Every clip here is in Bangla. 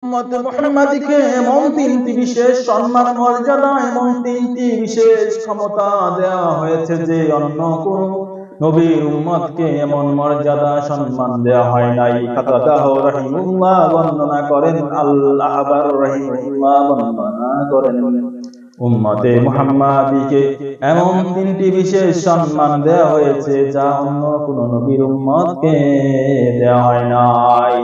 উম্মত মুহাম্মাদীকে এমন তিনটি বিশেষ সম্মান মর্যাদা এবং তিনটি বিশেষ ক্ষমতা দেওয়া হয়েছে যে অন্য কোন নবীর উম্মতকে এমন মর্যাদা সম্মান দেওয়া হয় নাই। কাতাদাহ রাহিমাহুল্লাহ বর্ণনা করেন, আল্লাহ আবার রাহিমাহুল্লাহ বর্ণনা করেন, উম্মতে মুহাম্মাদীকে এমন তিনটি বিশেষ সম্মান দেওয়া হয়েছে যা অন্য কোন নবীর উম্মতকে দেওয়া হয় নাই।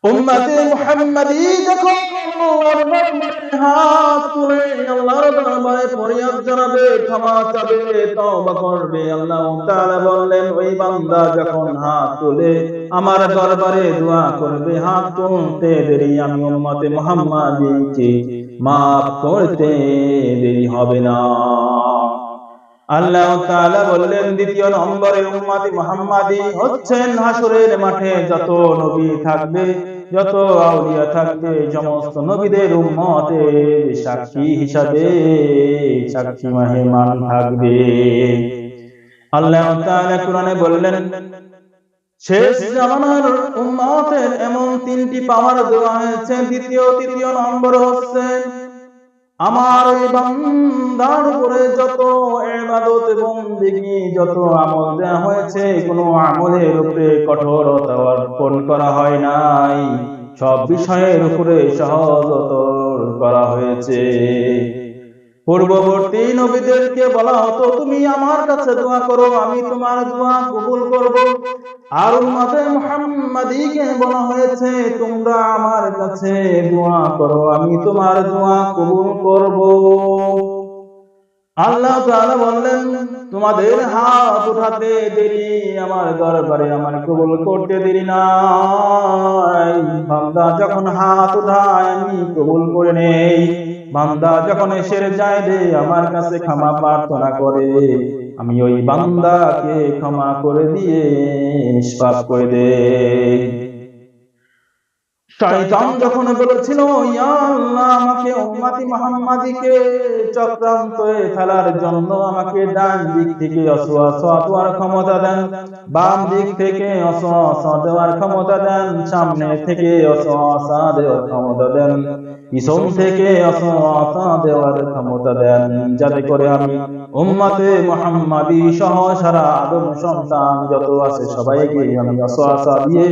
উম্মতে মুহাম্মাদী যখন আল্লাহর দরবারে হাত তুলে আল্লাহর দরবারে ফরিয়াদ জানাবে, ক্ষমা চাবে, তওবা করবে, আল্লাহ তাআলা বললেন ওই বান্দা যখন হাত তুলে আমার দরবারে দোয়া করবে, হাত তুলতে দেরি আমি উম্মতে মুহাম্মাদীকে মাফ করতে দেরি হবে না। আল্লাহ তাআলা বললেন দ্বিতীয় নম্বরে উম্মতে মুহাম্মাদী হচ্ছেন হাসরের মাঠে যত নবী থাকবে, যত আউলিয়া থাকবে, সমস্ত নবীদের উম্মতের সাক্ষী হিসাবে সাক্ষী মেহমান থাকবে। আল্লাহ তাআলা কোরআনে বললেন শেষ জামানার উম্মতের এমন তিনটি পাওয়ার দেওয়া হয়েছে। তৃতীয় নম্বর হচ্ছে আমার ওই বান্দার উপরে যত ইবাদত এবং বন্দেগী, যত আমল দেওয়া হয়েছে, কোনো আমলের উপরে কঠোরতা অর্পণ করা হয় নাই, সব বিষয়ের উপরে সহজতর করা হয়েছে। পূর্ববর্তী নবীদেরকে বলা হতো তুমি আমার কাছে দোয়া করো, আমি তোমার দোয়া কবুল করব। আর উম্মতে মুহাম্মাদীকে বলা হয়েছে তোমরা আমার কাছে দোয়া করো, আমি তোমার দোয়া কবুল করব। আল্লাহ তাআলা বললেন তোমাদের হাত উঠাতে দেরি আমার দরবারে আমার কবুল করতে দেরি নাই। বান্দা যখন হাত উঠায় আমি কবুল করে নেই, বান্দা যখন এসে যায় রে আমার কাছে ক্ষমা প্রার্থনা করে, আমি ওই বান্দাকে ক্ষমা করে দিয়ে নিষ্পাপ করে দেই। শয়তান যখন বলেছিল ইয়া আল্লাহ আমাকে উম্মতি মুহাম্মাদীকে চক্রান্তে ফেলার জন্য আমাকে ডান দিক থেকে ওয়াসওয়াসা দেওয়ার ক্ষমতা দেন, বাম দিক থেকে ওয়াসওয়াসা দেওয়ার ক্ষমতা দেন, সামনে থেকে ওয়াসওয়াসা দেওয়ার ক্ষমতা দেন, পিছন থেকে ওয়াসওয়াসা দেওয়ার ক্ষমতা দেন, যাতে করে আমি উম্মতে মুহাম্মাদী সহ সারা আদম সন্তান যত আছে সবাইকে আমি ওয়াসওয়াসা দিয়ে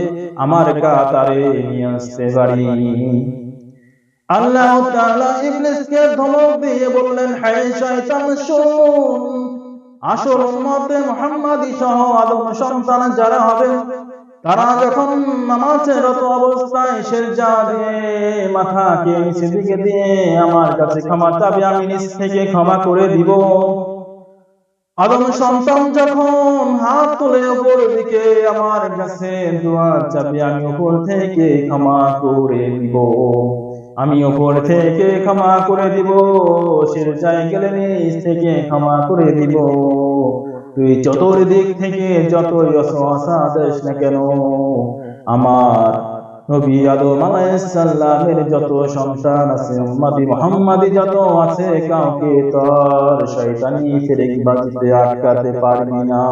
আমার কাতারে নিয়ে আসতে পারি। আল্লাহ তাআলা ইবলিসকে ধমক দিয়ে বললেন হে শয়তান শোন, আসল উম্মতে মুহাম্মাদী সহ আদম সন্তান যারা হবে তারা যখন নামাজে রত অবস্থায় সিজদা দিয়ে মাথাকে নিচের দিকে দিয়ে আমার কাছে ক্ষমা চাবে, আমি নিচ থেকে ক্ষমা করে দিব। আদম সন্তান যখন হাত তুলে উপর দিকে আমার কাছে দোয়া চাবে, আমি উপর থেকে ক্ষমা করে দিব, আমি উপর থেকে ক্ষমা করে দিব, সিজদায় গেলে নিচ থেকে ক্ষমা করে দিব। তুই চতুর্দিক থেকে যতই ওয়াসওয়াসা দেস না কেন, আমার নবী আদম আলাইহিস সালামের যত সন্তান আছে উম্মতি মুহাম্মাদী যত আছে কাউকে তোর শয়তানি ফিরিংবাজিতে আটকাতে পারবি না।